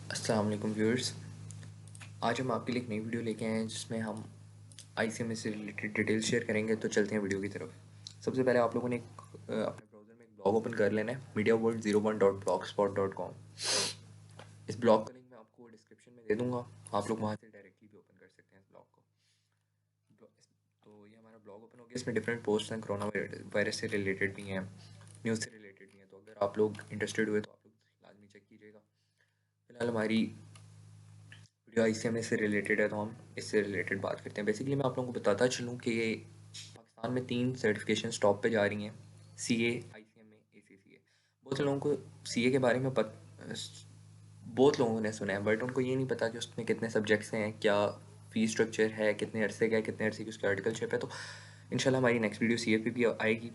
अस्सलाम वालेकुम व्यूअर्स। आज हम आपके लिए एक नई वीडियो लेके आए हैं जिसमें हम आईसीएमएस से रिलेटेड डिटेल्स शेयर करेंगे। तो चलते हैं वीडियो की तरफ। सबसे पहले आप लोगों ने अपने ब्राउज़र में एक ब्लॉग ओपन कर लेना है, mediaworld01.blogspot.com। इस ब्लॉग का लिंक मैं आपको डिस्क्रिप्शन में दे दूँगा, आप लोग वहाँ से डायरेक्टली भी ओपन कर सकते हैं इस ब्लॉग को। तो ये हमारा ब्लॉग ओपन हो गया। इसमें डिफरेंट पोस्ट हैं, कोरोना वायरस से रिलेटेड भी हैं, न्यूज़ से रिलेटेड भी हैं। तो अगर आप लोग इंटरेस्टेड हुए तो आप लोग लाजमी चेक कीजिएगा। फिलहाल हमारी वीडियो आईसीएमएस से रिलेटेड है तो हम इससे रिलेटेड बात करते हैं। बेसिकली मैं आप लोगों को बताता चलूँ कि पाकिस्तान में 3 सर्टिफिकेशन टॉप पे जा रही हैं, सीए, आईसीएमए, एसीसीए। बहुत लोगों को सीए के बारे में बहुत लोगों ने सुना है, बट उनको ये नहीं पता कि उसमें कितने सब्जेक्ट्स हैं, क्या फ़ी स्ट्रक्चर है, कितने अरसे का है, कितने अरसे की उसकी आर्टिकलशिप है। तो इंशाल्लाह हमारी नेक्स्ट वीडियो सीए पे भी आएगी।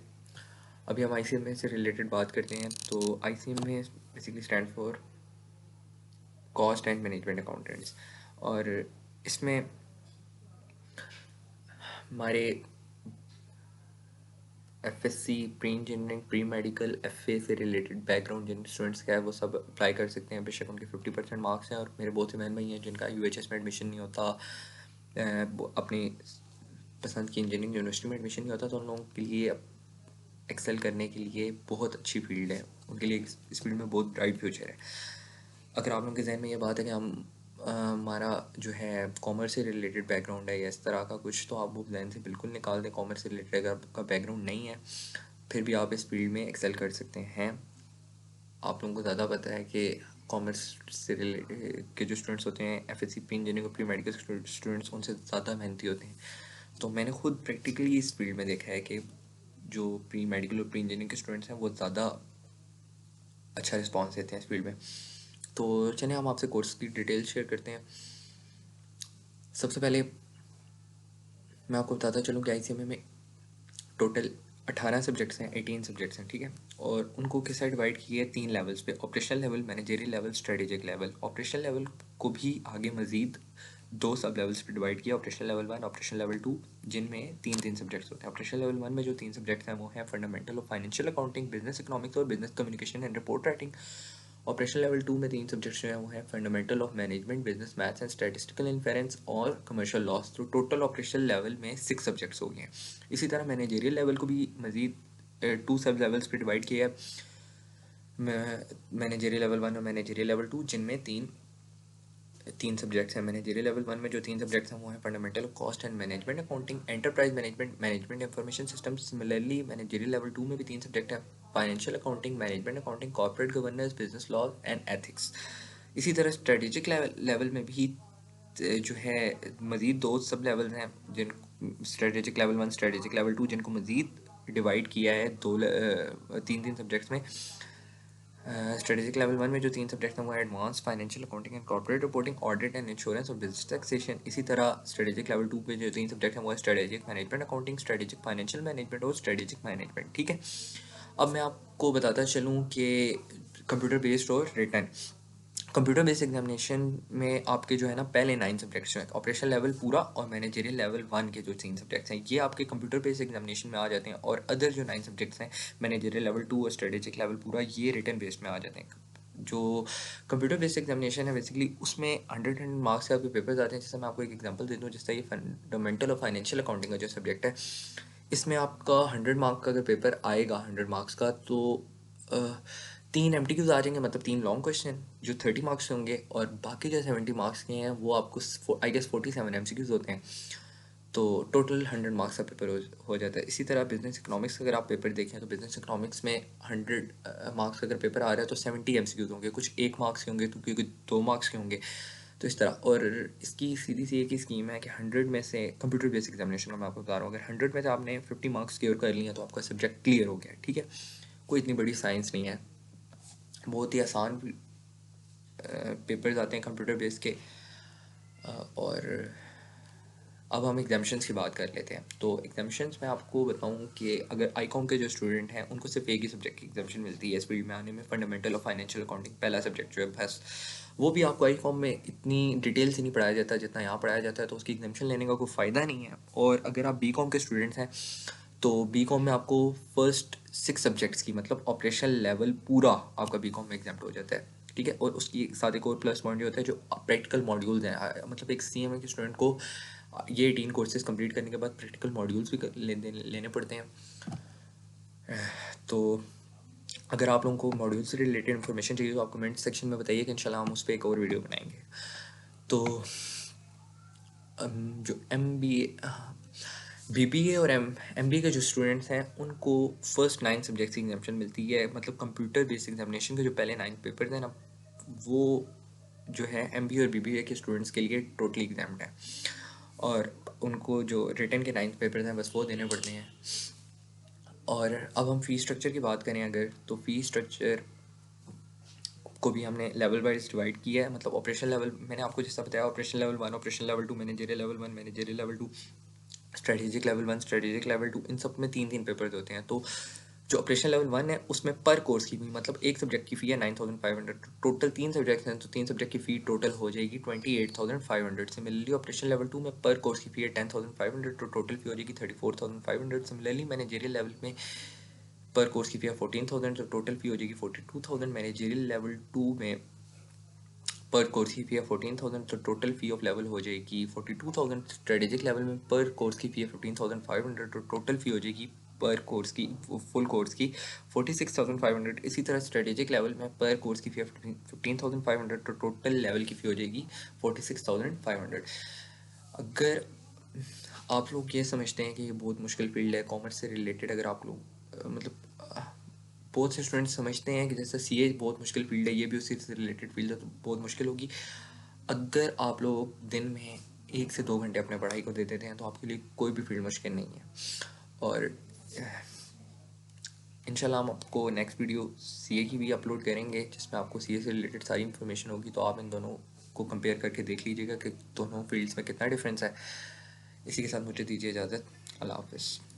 अभी हम आईसीएमए से रिलेटेड बात करते हैं। तो ICMA basically stand for cost and management accountants, और इसमें हमारे FSc, pre engineering, pre medical, FA से रिलेटेड बैकग्राउंड जिन स्टूडेंट्स का है वो सब अप्लाई कर सकते हैं। बेशक उनके 50% मार्क्स हैं, और मेरे बहुत से बहन भाई हैं जिनका यूएचएस में एडमिशन नहीं होता, अपनी पसंद की इंजीनियरिंग यूनिवर्सिटी में एडमिशन नहीं होता। तो उन लोगों के लिए एक्सेल करने के लिए बहुत अच्छी फील्ड है, उनके लिए इस फील्ड में बहुत ब्राइट फ्यूचर है। अगर आप लोगों के जहन में ये बात है कि हमारा जो है कॉमर्स से रिलेटेड बैकग्राउंड है या इस तरह का कुछ, तो आप वो जहन से बिल्कुल निकाल दें। कॉमर्स से रिलेटेड अगर आपका बैकग्राउंड नहीं है, फिर भी आप इस फील्ड में एक्सेल कर सकते हैं। आप लोगों को ज़्यादा पता है कि कॉमर्स से रिलेटेड के जो स्टूडेंट्स होते हैं, एफएससी, प्री इंजीनियरिंग और प्री मेडिकल स्टूडेंट्स, उनसे ज़्यादा मेहनती होते हैं। तो मैंने खुद प्रैक्टिकली इस फील्ड में देखा है कि जो प्री मेडिकल और प्री इंजीनियरिंग के स्टूडेंट्स हैं वो ज़्यादा अच्छा रिस्पॉन्स देते हैं इस फील्ड में। तो चलिए हम आपसे कोर्स की डिटेल शेयर करते हैं। सबसे पहले मैं आपको बताता चलूँ कि आईसीएमए में टोटल 18 सब्जेक्ट्स हैं, 18 सब्जेक्ट्स हैं, ठीक है। और उनको किस साइड डिवाइड किए हैं? 3 लेवल्स पे: operational level, managerial level, strategic level. Operational level को भी आगे मजीद 2 सब लेवल्स पे डिवाइड किया: ऑपरेशनल लेवल 1, ऑपरेशनल लेवल 2, जिनमें 3-3 सब्जेक्ट्स होते हैं। ऑपरेशनल लेवल 1 में जो 3 सब्जेक्ट्स हैं वो हैं fundamental of financial accounting, business economics और business communication and report writing. Operational level 2 में 3 सब्जेक्ट्स जो हैं वो हैं fundamental of management, business maths and statistical inference और कमर्शियल लॉस। तो टोटल ऑपरेशनल लेवल में 6 सब्जेक्ट्स हो गए हैं। इसी तरह मैनेजरियल लेवल को भी मजीद 2 सब लेवल्स पे डिवाइड किया है: मैनेजरियल लेवल 1 और मैनेजरियल लेवल 2, जिनमें तीन सब्जेक्ट्स हैं। मैनेजरियल लेवल 1 में जो 3 सब्जेक्ट्स हैं वो हैं fundamental cost and management accounting, enterprise management, management information system. Similarly managerial level 2 में भी 3 सब्जेक्ट हैं: financial accounting, management accounting, corporate governance, business law and ethics. इसी तरह स्ट्रेटेजिक लेवल में भी जो है मज़ीद 2 सब लेवल्स हैं, जिन स्ट्रेटेजिक लेवल 1, स्ट्रेटेजिक लेवल 2, जिनको मज़ीद डिवाइड किया है 3-3 सब्जेक्ट्स में। स्ट्रेटेजिक लेवल 1 में जो 3 सब्जेक्ट हैं वो है advance financial accounting and corporate reporting, audit and insurance और बिजनेस टैक्सेशन। इसी तरह स्ट्रेटेजिक लेवल 2 पे जो 3 सब्जेक्ट हैं वो है strategic management accounting, strategic financial management और स्ट्रेटेजिक मैनेजमेंट, ठीक है। अब मैं आपको बताता चलूँ कि कंप्यूटर बेस्ड और रिटर्न कंप्यूटर बेस्ड एग्जामिनेशन में आपके जो है ना पहले 9 सब्जेक्ट्स हैं, ऑपरेशनल लेवल पूरा और मैनेजरियल लेवल 1 के जो 3 सब्जेक्ट्स हैं ये आपके कंप्यूटर बेस्ड एग्जामिनेशन में आ जाते हैं। और अदर जो 9 सब्जेक्ट्स हैं, मैनेजरियल लेवल 2 और स्ट्रेटेजिक लेवल पूरा, ये रिटर्न बेस्ड में आ जाते हैं। जो कंप्यूटर बेस्ड एग्जामिनेशन है बेसिकली उसमें 100 मार्क्स के आपके पेपर्स आते हैं। जैसे मैं आपको एक एग्जांपल दे दूँ, जैसे ये फंडामेंटल और फाइनेंशियल अकाउंटिंग का जो सब्जेक्ट है, इसमें आपका 100 मार्क का अगर पेपर आएगा 100 मार्क्स का, तो 3 एमटीक्यूज आ जाएंगे, मतलब 3 लॉन्ग क्वेश्चन जो 30 मार्क्स के होंगे, और बाकी जो 70 मार्क्स के हैं वो आपको आई गेस 47 एमसीक्यूज होते हैं। तो टोटल 100 मार्क्स का पेपर हो जाता है। इसी तरह बिजनेस इकोनॉमिक्स का अगर आप पेपर देखें तो बिजनेस इकोनॉमिक्स में 100 मार्क्स का अगर पेपर आ रहा है तो 70 एमसीक्यूज होंगे, कुछ 1 मार्क्स के होंगे तो कुछ 2 मार्क्स के होंगे। तो इस तरह, और इसकी सीधी सी एक ही स्कीम है कि 100 में से कंप्यूटर बेस्ड एग्जामिनेशन में मैं आपको बता रहा हूँ, अगर 100 में से आपने 50 मार्क्स क्लियर कर लिया तो आपका सब्जेक्ट क्लियर हो गया, ठीक है। कोई इतनी बड़ी साइंस नहीं है, बहुत ही आसान पेपर्स आते हैं कंप्यूटर बेस के। और अब हम एग्जामिशन्स की बात कर लेते हैं। तो एग्जामिशन्स में आपको बताऊं कि अगर आईकॉम के जो स्टूडेंट हैं उनको सिर्फ एक ही सब्जेक्ट की एग्जामिशन मिलती है इस फील्ड में आने में, फंडामेंटल ऑफ फाइनेंशियल अकाउंटिंग पहला सब्जेक्ट जो है बस। वो भी आपको आईकॉम में इतनी डिटेल से नहीं पढ़ाया जाता जितना यहाँ पढ़ाया जाता है, तो उसकी एग्जामिशन लेने का कोई फ़ायदा नहीं है। और अगर आप बी कॉम के स्टूडेंट्स हैं तो बी कॉम में आपको फर्स्ट 6 सब्जेक्ट्स की, मतलब ऑपरेशनल लेवल पूरा आपका बी कॉम में एग्जाम हो जाता है। ठीक है। और उसकी साथ एक और प्लस पॉइंट ये होता है जो प्रैक्टिकल मॉड्यूल्स हैं, मतलब एक CMA के स्टूडेंट को ये 18 कोर्सेज कंप्लीट करने के बाद प्रैक्टिकल मॉड्यूल्स भी लेने पड़ते हैं। तो अगर आप लोगों को मॉड्यूल से रिलेटेड इन्फॉर्मेशन चाहिए तो आप कमेंट सेक्शन में बताइए कि इंशाल्लाह हम उस पर एक और वीडियो बनाएंगे। तो जो BBA और MBA के जो स्टूडेंट्स हैं उनको फर्स्ट 9 सब्जेक्ट्स की एग्जामेशन मिलती है, मतलब कंप्यूटर बेस्ड एग्जामिनेशन के जो पहले 9 पेपर थे ना, वो जो है MBA और BBA के स्टूडेंट्स के लिए टोटली एग्जाम्ड है, और उनको जो रिटन के 9 पेपर हैं बस वो देने पड़ते हैं। और अब हम फ़ी स्ट्रक्चर की बात करें अगर, तो फ़ी स्ट्रक्चर को भी हमने लेवल वाइज डिवाइड किया है, मतलब ऑपरेशन लेवल मैंने आपको जैसा बताया, operation level 1, operation level 2, managerial level 1, managerial level 2, strategic level 1, strategic level 2, इन सब में 3-3 पेपर्स होते हैं। तो जो ऑपरेशन लेवल 1 है उसमें पर कोर्स की फी, मतलब एक सब्जेक्ट की फ़ी है 9500, टोटल 3 सब्जेक्ट्स हैं तो 3 सब्जेक्ट की फ़ी टोटल हो जाएगी 28500। सिमिलरली ऑपरेशन लेवल 2 में पर कोर्स की फ़ी है 10500, तो टोटल फ़ी हो जाएगी 34500। सिमिलरली मैनेजरियल लेवल में पर कोर्स की फ़ी है 14000, तो टोटल फ़ी हो जाएगी 42000। मैनेजरियल लेवल 2 में पर कोर्स की फ़ी है 14000, तो टोटल फ़ी ऑफ लेवल हो जाएगी 42000। स्ट्रेटेजिक लेवल में पर कोर्स की फ़ी है 15500, तो टोटल फ़ी हो जाएगी पर कोर्स की फुल कोर्स की 46500। इसी तरह स्ट्रेटेजिक लेवल में पर कोर्स की फ़ी है 15500, तो टोटल लेवल की फ़ी हो जाएगी 46500। अगर आप लोग ये समझते हैं कि ये बहुत मुश्किल फील्ड है कॉमर्स से रिलेटेड, अगर आप लोग बहुत से स्टूडेंट्स समझते हैं कि जैसे CA बहुत मुश्किल फील्ड है, ये भी उसी से रिलेटेड फील्ड है तो बहुत मुश्किल होगी, अगर आप लोग दिन में 1 से 2 घंटे अपने पढ़ाई को दे देते हैं तो आपके लिए कोई भी फील्ड मुश्किल नहीं है। और इंशाल्लाह हम आपको नेक्स्ट वीडियो CA की भी अपलोड करेंगे जिसमें आपको CA से रिलेटेड सारी इन्फॉर्मेशन होगी, तो आप इन दोनों को कंपेयर करके देख लीजिएगा कि दोनों फील्ड्स में कितना डिफरेंस है। इसी के साथ मुझे दीजिए इजाज़त। अल्लाह हाफ़िज़।